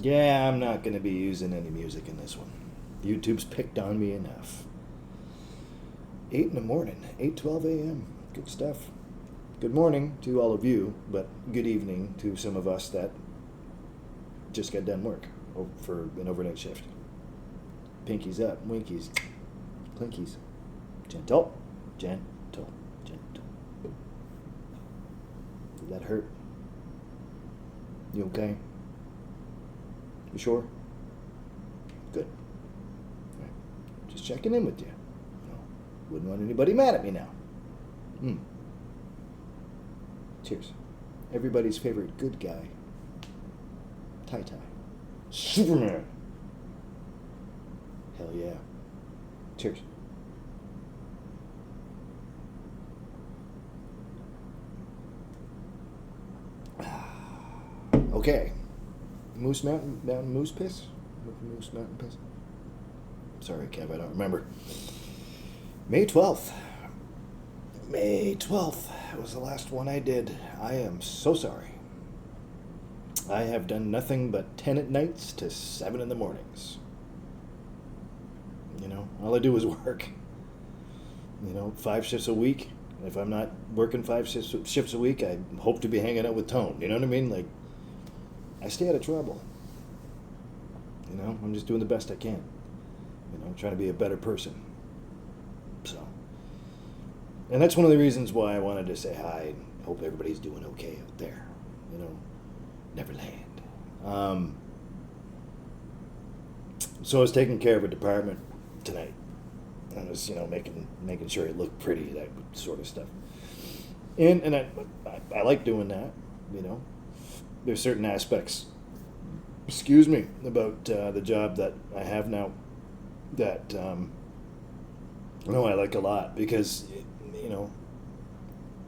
Yeah, I'm not going to be using any music in this one. YouTube's picked on me enough. 8 in the morning, 8:12 a.m. Good stuff. Good morning to all of you, but good evening to some of us that just got done work for an overnight shift. Pinkies up, winkies, clinkies. Gentle, gentle, gentle. Did that hurt? You okay? You sure? Good. All right. Just checking in with you. Wouldn't want anybody mad at me now. Cheers. Everybody's favorite good guy. Tie-tie. Superman. Hell yeah. Cheers. Okay. Mountain Moose Piss? Moose Mountain Piss? Sorry, Kev, I don't remember. May 12th. May 12th was the last one I did. I am so sorry. I have done nothing but 10 at nights to 7 in the mornings. All I do is work. 5 shifts a week. If I'm not working 5 shifts a week, I hope to be hanging out with Tone. You know what I mean? Like, I stay out of trouble. I'm just doing the best I can. I'm trying to be a better person. So, and that's one of the reasons why I wanted to say hi. Hope everybody's doing okay out there. Neverland. So I was taking care of a department tonight. I was, making sure it looked pretty, that sort of stuff. And I like doing that. There's certain aspects, about the job that I have now that I like a lot because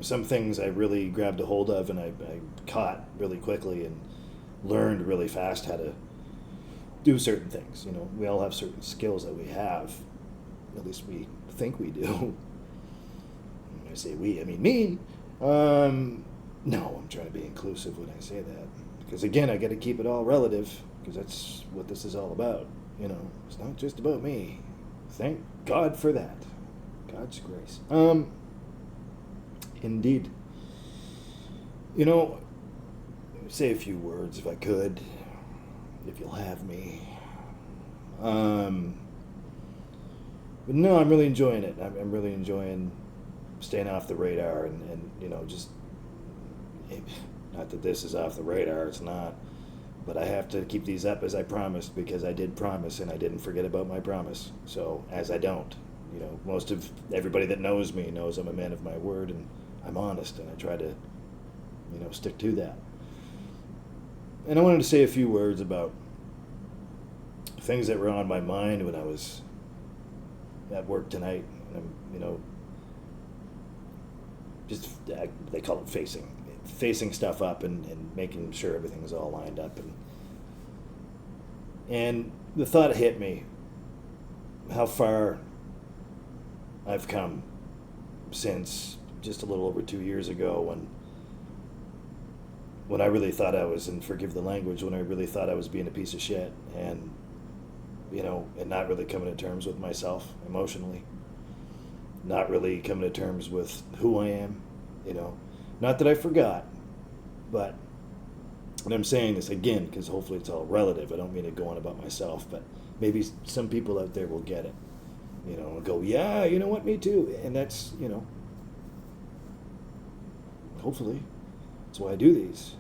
some things I really grabbed a hold of and I caught really quickly and learned really fast how to do certain things. We all have certain skills that we have. At least we think we do. When I say we, I mean me. No, I'm trying to be inclusive when I say that. Because again, I got to keep it all relative because that's what this is all about. It's not just about me. Thank God for that. God's grace. Indeed. Say a few words if I could, if you'll have me. But no, I'm really enjoying it. I'm really enjoying staying off the radar and just, not that this is off the radar, it's not. But I have to keep these up as I promised because I did promise and I didn't forget about my promise. So, as I don't. Most of everybody that knows me knows I'm a man of my word and I'm honest and I try to, stick to that. And I wanted to say a few words about things that were on my mind when I was at work tonight. And they call it facing stuff up and making sure everything's all lined up. And the thought hit me how far I've come since just a little over 2 years ago when I really thought I was, and forgive the language, when I really thought I was being a piece of shit and not really coming to terms with myself emotionally, not really coming to terms with who I am, not that I forgot, but, and I'm saying this again because hopefully it's all relative. I don't mean to go on about myself, but maybe some people out there will get it, and go, yeah, you know what, me too, and that's, hopefully that's why I do these,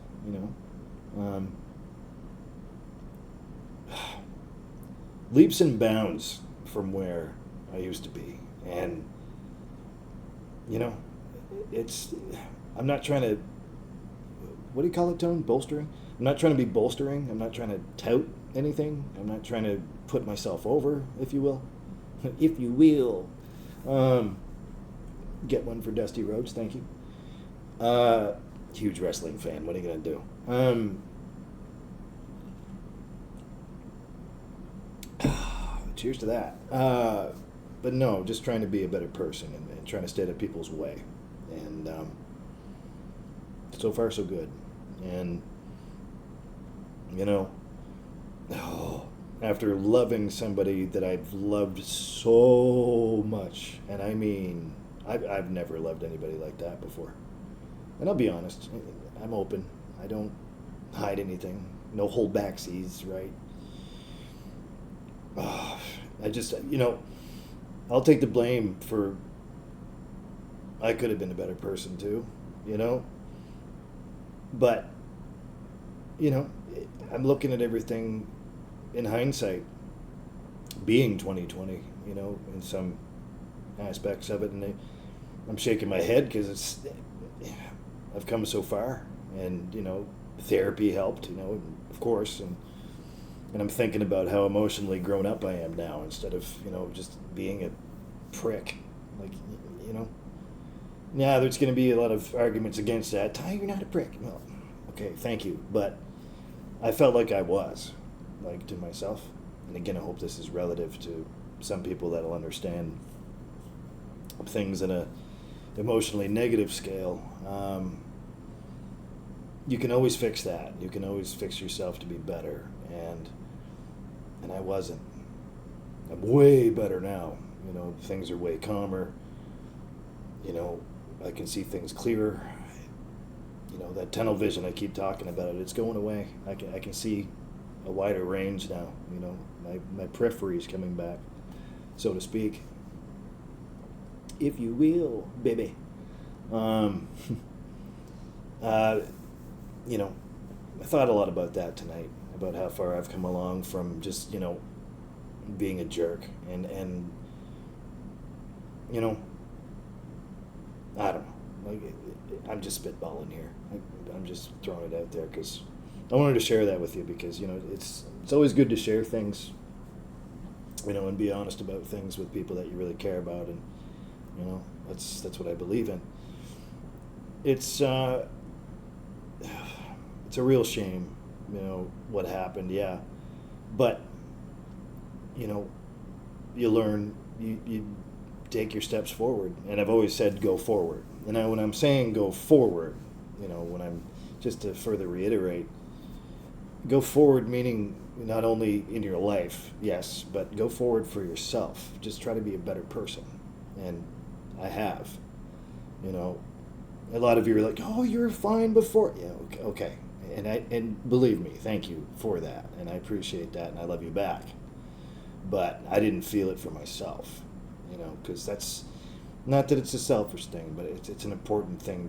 leaps and bounds from where I used to be. And, I'm not trying to, what do you call it, Tone? Bolstering? I'm not trying to be bolstering. I'm not trying to tout anything. I'm not trying to put myself over, if you will. If you will. Get one for Dusty Rhodes, thank you. Huge wrestling fan. What are you going to do? Cheers to that. But no, just trying to be a better person and trying to stay out of people's way. And so far, so good. And, after loving somebody that I've loved so much, and I mean, I've never loved anybody like that before. And I'll be honest, I'm open. I don't hide anything. No holdbacksies, right? I just, I'll take the blame for I could have been a better person too, you know? But, you know, I'm looking at everything in hindsight, being 2020, in some aspects of it. And I'm shaking my head because I've come so far. And, therapy helped, of course. And I'm thinking about how emotionally grown up I am now instead of, just being a prick. Like, yeah, there's going to be a lot of arguments against that. Ty, you're not a prick. Well, okay, thank you. But I felt like I was, like, to myself. And again, I hope this is relative to some people that'll understand things in a emotionally negative scale. You can always fix that. You can always fix yourself to be better. And I wasn't. I'm way better now. Things are way calmer. I can see things clearer. That tunnel vision I keep talking about, it's going away. I can see a wider range now. My periphery's coming back, so to speak, if you will, baby. I thought a lot about that tonight, about how far I've come along from just, being a jerk. And I don't know. Like, I'm just spitballing here. I'm just throwing it out there because I wanted to share that with you because, it's always good to share things, and be honest about things with people that you really care about. And, that's what I believe in. It's a real shame, what happened, yeah. But, you learn, you take your steps forward. And I've always said go forward. And when I'm saying go forward, when I'm, just to further reiterate, go forward meaning not only in your life, yes, but go forward for yourself. Just try to be a better person. And I have. A lot of you are like, oh, you were fine before. Yeah, okay. And believe me, thank you for that. And I appreciate that, and I love you back. But I didn't feel it for myself, because that's, not that it's a selfish thing, but it's an important thing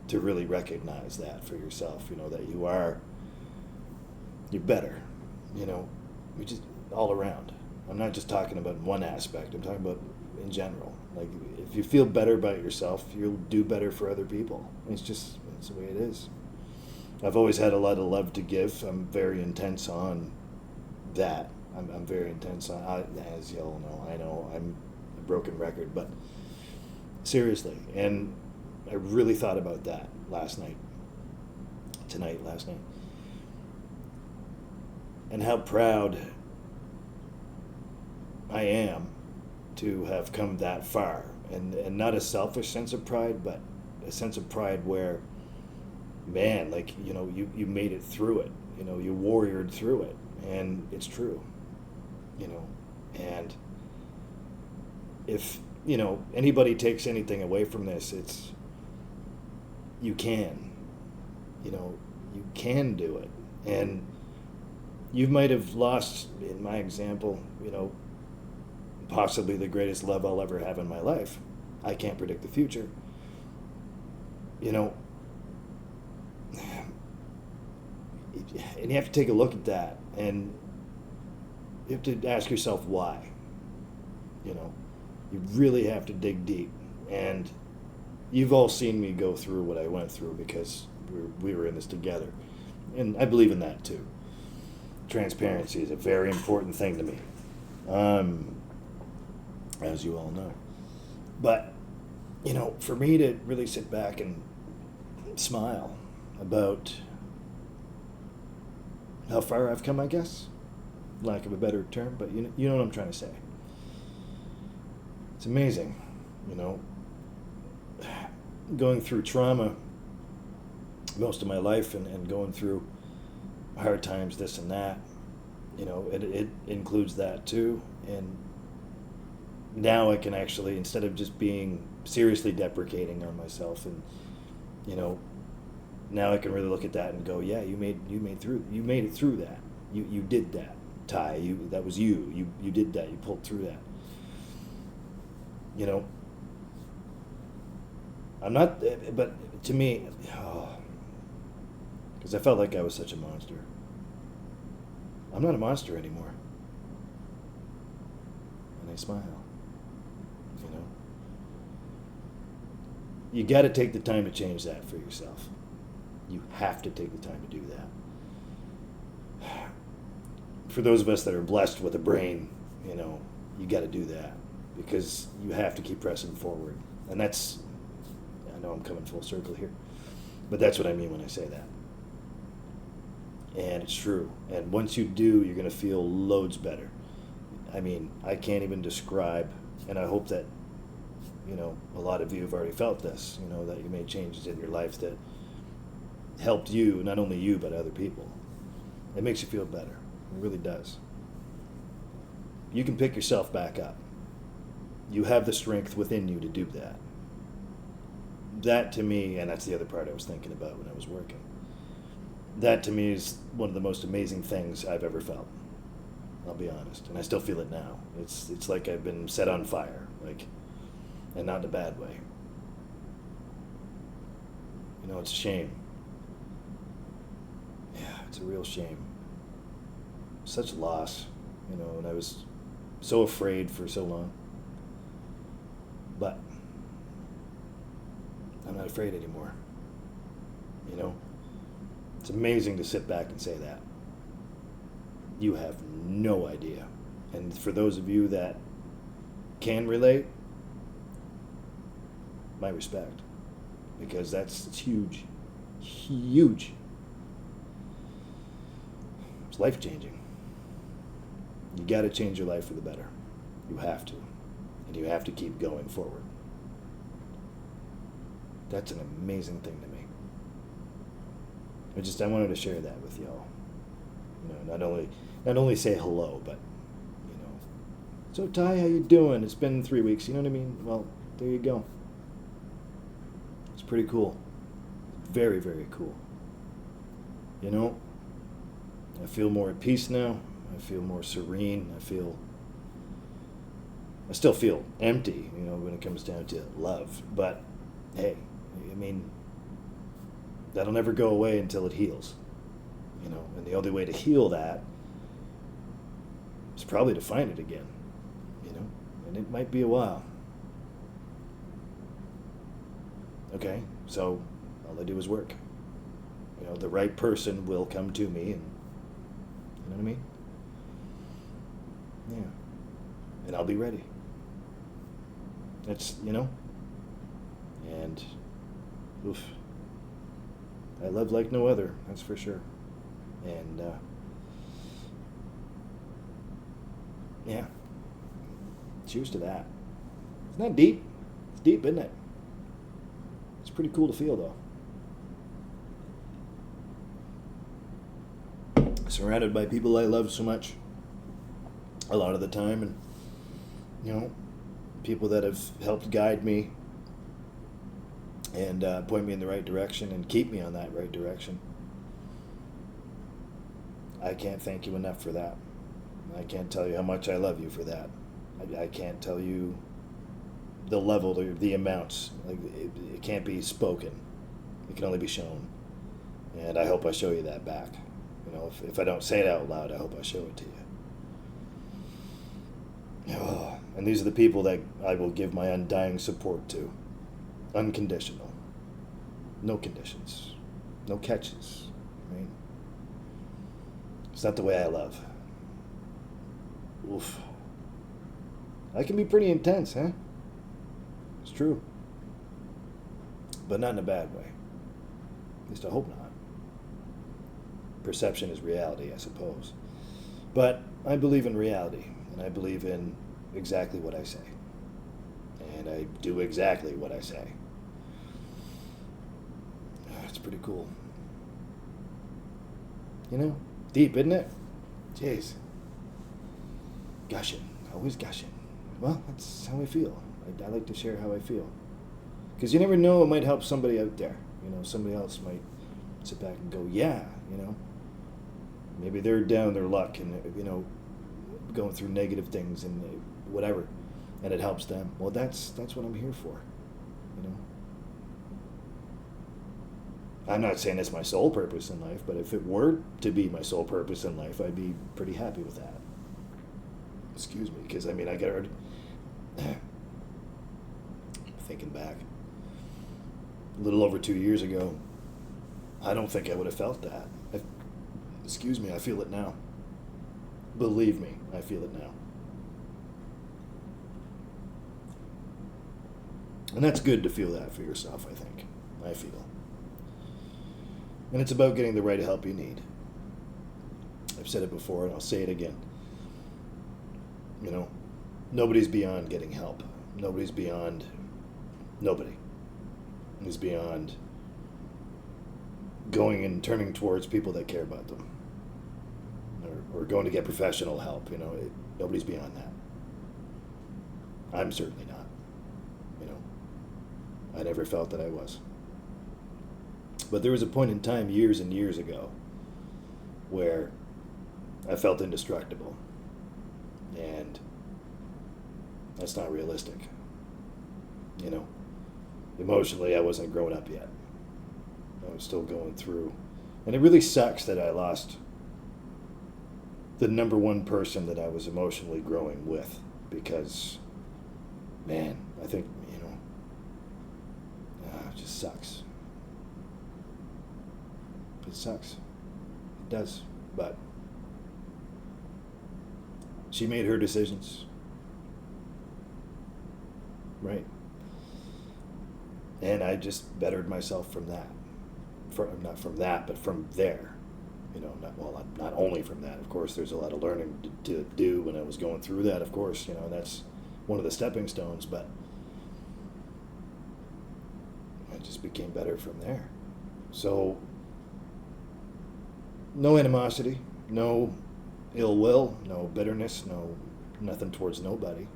to really recognize that for yourself, that you're better, we just all around. I'm not just talking about one aspect, I'm talking about in general. Like, if you feel better about yourself, you'll do better for other people. It's the way it is. I've always had a lot of love to give. I'm very intense on that. I'm very intense on, as you all know, I know I'm a broken record, but seriously. And I really thought about that last night. And how proud I am to have come that far. And not a selfish sense of pride, but a sense of pride where, man, like, you made it through it. You warriored through it. And it's true. And if, anybody takes anything away from this, it's, you can. You can do it. And you might have lost, in my example, possibly the greatest love I'll ever have in my life. I can't predict the future. And you have to take a look at that, and you have to ask yourself why. You really have to dig deep. And you've all seen me go through what I went through because we were in this together. And I believe in that too. Transparency is a very important thing to me, as you all know. But, for me to really sit back and smile about how far I've come, I guess, lack of a better term, but you know what I'm trying to say. It's amazing, going through trauma most of my life and going through hard times, this and that, it includes that too. And now I can actually, instead of just being seriously deprecating on myself, and you know, now I can really look at that and go, yeah, you made it through that. You did that, Ty. That was you. You did that. You pulled through that. You know, I'm not, but to me, because I felt like I was such a monster. I'm not a monster anymore. And I smile. You know, you got to take the time to change that for yourself. You have to take the time to do that. For those of us that are blessed with a brain, you got to do that, because you have to keep pressing forward. And that's, I know I'm coming full circle here, but that's what I mean when I say that. And it's true. And once you do, you're going to feel loads better. I mean, I can't even describe, and I hope that, a lot of you have already felt this, that you made changes in your life that helped you, not only you, but other people. It makes you feel better. It really does. You can pick yourself back up. You have the strength within you to do that. That to me, and that's the other part I was thinking about when I was working, that to me is one of the most amazing things I've ever felt. I'll be honest. And I still feel it now. It's like I've been set on fire, and not in a bad way. It's a shame. Yeah, it's a real shame. Such loss, and I was so afraid for so long. But I'm not afraid anymore. It's amazing to sit back and say that. You have no idea. And for those of you that can relate, my respect. Because it's huge. Huge. It's life-changing. You got to change your life for the better. You have to. And you have to keep going forward. That's an amazing thing to me. I wanted to share that with y'all. Not only say hello, but so Ty, how you doing? It's been 3 weeks. You know what I mean? Well, there you go. It's pretty cool. Very, very cool. I feel more at peace now. I feel more serene. I still feel empty, when it comes down to love. But hey, that'll never go away until it heals. And the only way to heal that is probably to find it again. And it might be a while. Okay, so all I do is work. The right person will come to me, and you know what I mean? Yeah. And I'll be ready. That's, and oof. I love like no other, that's for sure. And yeah. Cheers to that. Isn't that deep? It's deep, isn't it? It's pretty cool to feel, though. Surrounded by people I love so much a lot of the time, and people that have helped guide me and point me in the right direction and keep me on that right direction. I can't thank you enough for that. I can't tell you how much I love you for that. I can't tell you the level or the amounts. It can't be spoken. It can only be shown. And I hope I show you that back. If I don't say it out loud, I hope I show it to you. Oh, and these are the people that I will give my undying support to. Unconditional. No conditions. No catches. It's not the way I love. Oof. I can be pretty intense, huh? It's true. But not in a bad way. At least I hope not. Perception is reality, I suppose. But I believe in reality, and I believe in exactly what I say. And I do exactly what I say. It's pretty cool. Deep, isn't it? Jeez. Gushing, always gushing. Well, that's how I feel. I like to share how I feel. Because you never know, it might help somebody out there. You know, somebody else might sit back and go, yeah, you know. Maybe they're down their luck and, you know, going through negative things and whatever, and it helps them. Well, that's what I'm here for, you know. I'm not saying it's my sole purpose in life, but if it were to be my sole purpose in life, I'd be pretty happy with that. Excuse me, because I mean, I got already thinking back a little over 2 years ago. I don't think I would have felt that. Excuse me, I feel it now. Believe me, I feel it now. And that's good to feel that for yourself, I think. I feel. And it's about getting the right help you need. I've said it before and I'll say it again. You know, nobody's beyond getting help. Nobody's beyond, nobody is beyond going and turning towards people that care about them. Or going to get professional help, you know, nobody's beyond that. I'm certainly not, you know. I never felt that I was. But there was a point in time years and years ago where I felt indestructible. And that's not realistic. You know, emotionally I wasn't grown up yet. I was still going through. And it really sucks that I lost the number one person that I was emotionally growing with, because, man, I think, you know, it just sucks. It sucks. It does. But she made her decisions. Right. And I just bettered myself from that. Not from that, but from there. You know, not only from that. Of course, there's a lot of learning to do when I was going through that, of course. You know, that's one of the stepping stones. But I just became better from there. So, no animosity, no ill will, no bitterness, nothing towards nobody.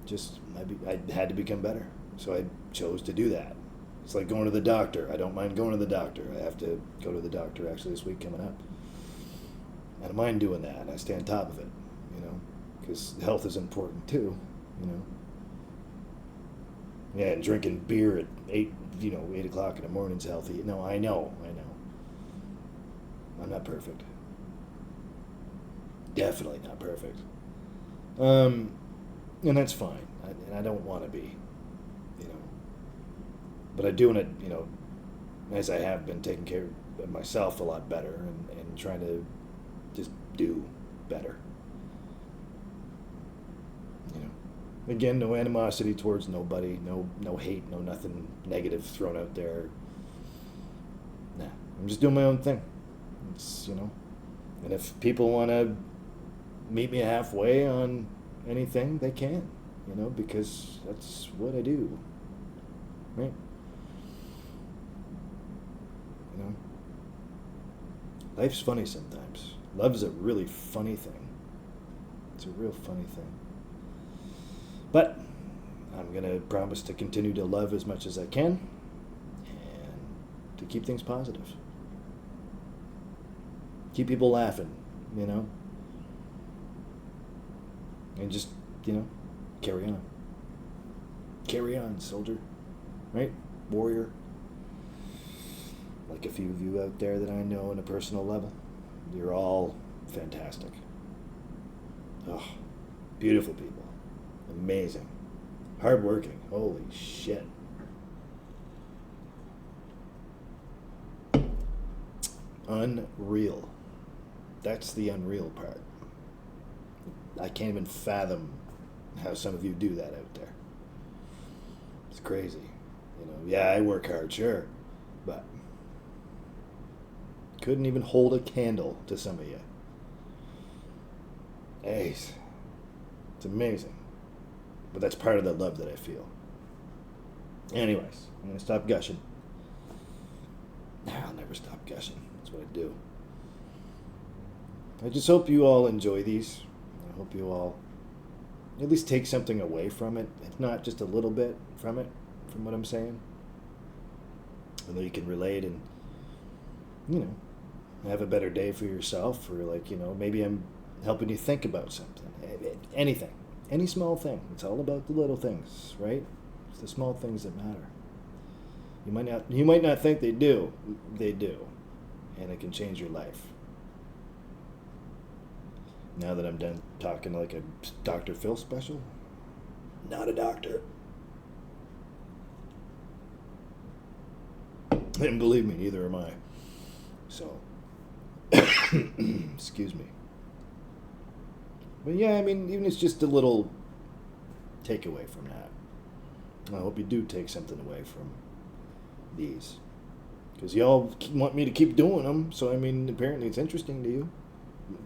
Just, I had to become better. So I chose to do that. It's like going to the doctor. I don't mind going to the doctor. I have to go to the doctor actually this week coming up. I don't mind doing that. I stay on top of it, you know, because health is important too, you know. Yeah, and drinking beer at 8 o'clock in the morning is healthy. No, I know. I'm not perfect. Definitely not perfect. And that's fine. And I don't want to be, you know. But I'm doing it, you know, as I have been, taking care of myself a lot better and trying to just do better. You know, again, no animosity towards nobody, no hate, no nothing negative thrown out there. Nah, I'm just doing my own thing. It's, you know, and if people want to meet me halfway on anything, they can, you know, because that's what I do, right? You know, life's funny sometimes. Love's a really funny thing. It's a real funny thing. But I'm going to promise to continue to love as much as I can and to keep things positive. Keep people laughing, you know. And just, you know, carry on. Carry on, soldier. Right? Warrior. Like a few of you out there that I know on a personal level. You're all fantastic. Oh, beautiful people. Amazing. Hardworking. Holy shit. Unreal. That's the unreal part. I can't even fathom how some of you do that out there. It's crazy. You know, yeah, I work hard, sure, but couldn't even hold a candle to some of you. Ace. It's amazing. But that's part of the love that I feel. Anyways, I'm going to stop gushing. I'll never stop gushing. That's what I do. I just hope you all enjoy these. I hope you all at least take something away from it, if not just a little bit from it, from what I'm saying. And then you can relate and, you know, have a better day for yourself, or like, you know, maybe I'm helping you think about something. Anything. Any small thing. It's all about the little things, right? It's the small things that matter. You might not think they do. They do. And it can change your life. Now that I'm done talking like a Dr. Phil special, not a doctor. And believe me, neither am I. So, excuse me. But yeah, I mean, even if it's just a little takeaway from that. I hope you do take something away from these. Because y'all want me to keep doing them, so I mean, apparently it's interesting to you.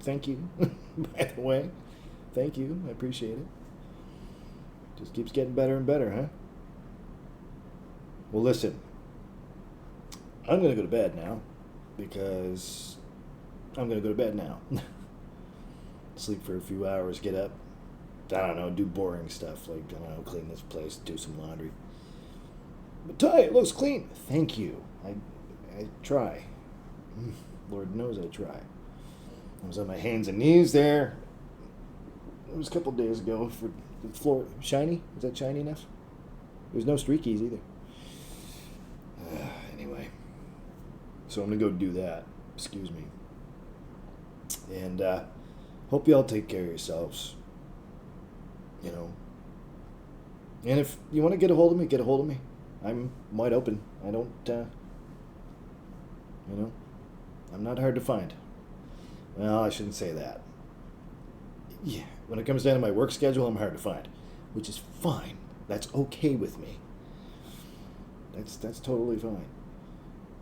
Thank you, by the way. Thank you, I appreciate it. Just keeps getting better and better, huh? Well, listen. I'm going to go to bed now, because I'm going to go to bed now. Sleep for a few hours, get up, I don't know, do boring stuff, like, I don't know, clean this place, do some laundry. But Ty, it looks clean. Thank you. I try. Lord knows I try. I was on my hands and knees there. It was a couple days ago for the floor. Shiny? Is that shiny enough? There's no streakies either. Anyway. So I'm going to go do that. Excuse me. And hope you all take care of yourselves. You know. And if you want to get a hold of me, get a hold of me. I'm wide open. I don't, you know, I'm not hard to find. Well, I shouldn't say that. Yeah, when it comes down to my work schedule, I'm hard to find, which is fine. That's okay with me. That's totally fine.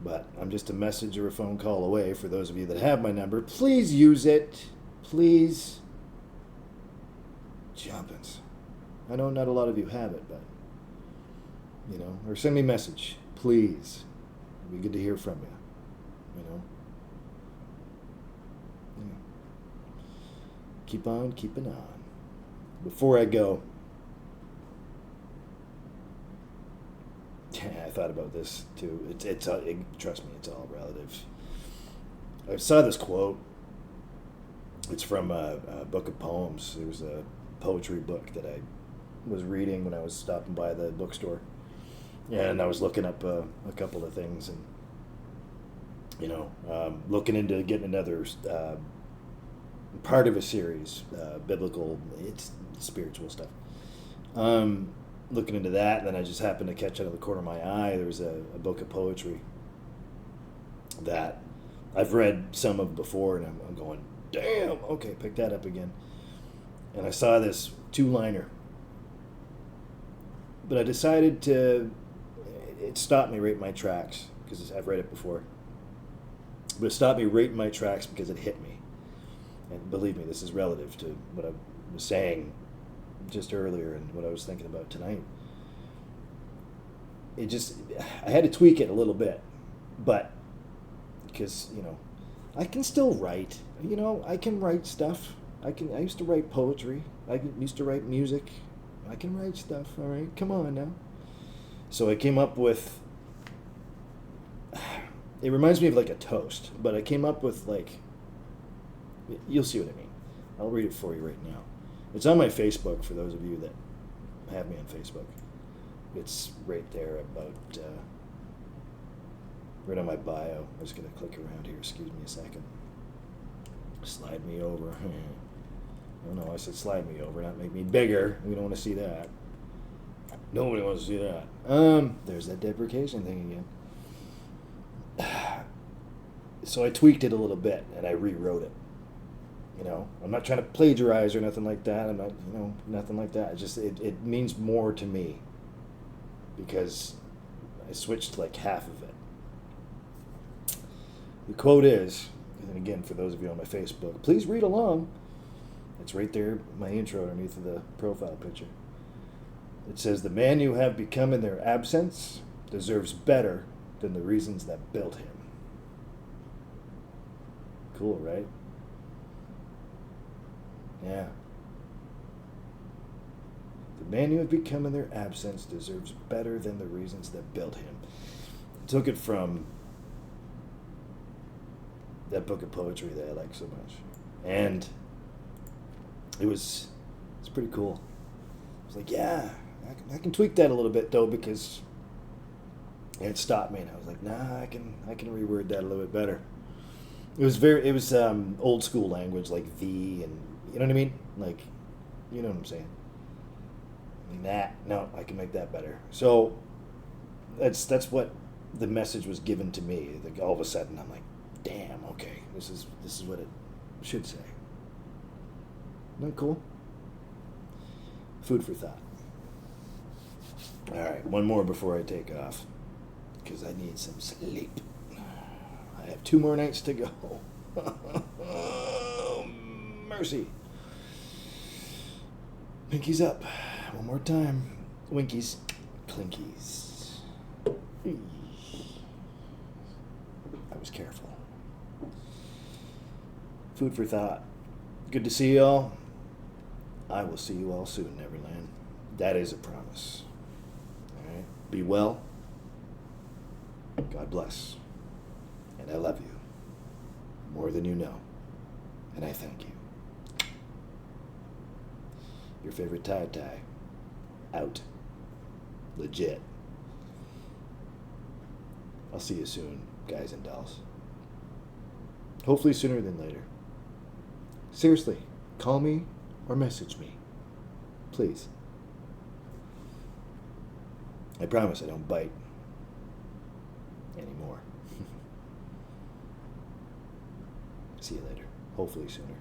But I'm just a message or a phone call away. For those of you that have my number, please use it. Please. Jumpins. I know not a lot of you have it, but, you know, or send me a message, please. It'd be good to hear from you, you know. Yeah. Keep on keeping on. Before I go, I thought about this too. Trust me, it's all relative. I saw this quote. It's from a book of poems. There was a poetry book that I was reading when I was stopping by the bookstore, and I was looking up a couple of things, and you know, looking into getting another part of a series, biblical, it's spiritual stuff. Looking into that, and then I just happened to catch out of the corner of my eye, there was a book of poetry that I've read some of before, and I'm going, damn, okay, pick that up again. And I saw this two-liner, but I decided it stopped me right in my tracks, because I've read it before, but it stopped me right in my tracks because it hit me. And believe me, this is relative to what I was saying just earlier and what I was thinking about tonight. I had to tweak it a little bit, but because, you know, I can still write. You know, I can write stuff. I used to write poetry. I used to write music. I can write stuff, all right? Come on now. So I came up with, it reminds me of like a toast, but I came up with like, you'll see what I mean. I'll read it for you right now. It's on my Facebook for those of you that have me on Facebook. It's right there about, right on my bio. I'm just going to click around here. Excuse me a second. Slide me over. Oh no, I said slide me over, not make me bigger. We don't want to see that. Nobody wants to see that. There's that deprecation thing again. So I tweaked it a little bit and I rewrote it. You know, I'm not trying to plagiarize or nothing like that. I'm not, you know, nothing like that. It means more to me because I switched like half of it. The quote is, and again, for those of you on my Facebook, please read along. It's right there, my intro underneath of the profile picture. It says, the man you have become in their absence deserves better than the reasons that built him. Cool, right? Yeah. The man you have become in their absence deserves better than the reasons that built him. Took it from that book of poetry that I like so much. And it's pretty cool. I was like, yeah, I can tweak that a little bit though, because it stopped me, and I was like, nah, I can reword that a little bit better. It was old school language, like the, and you know what I mean, like, you know what I'm saying. I mean, no, I can make that better. So that's what the message was given to me. Like all of a sudden, I'm like, damn, okay, this is what it should say. Isn't that cool? Food for thought. All right, one more before I take off, because I need some sleep. I have 2 more nights to go. Oh, mercy. Pinkies up. One more time. Winkies. Clinkies. I was careful. Food for thought. Good to see you all. I will see you all soon, Neverland. That is a promise. All right. Be well. God bless. And I love you more than you know. And I thank you. Your favorite tie-tie. Out. Legit. I'll see you soon, guys and dolls. Hopefully sooner than later. Seriously, call me or message me. Please. I promise I don't bite anymore. See you later. Hopefully sooner.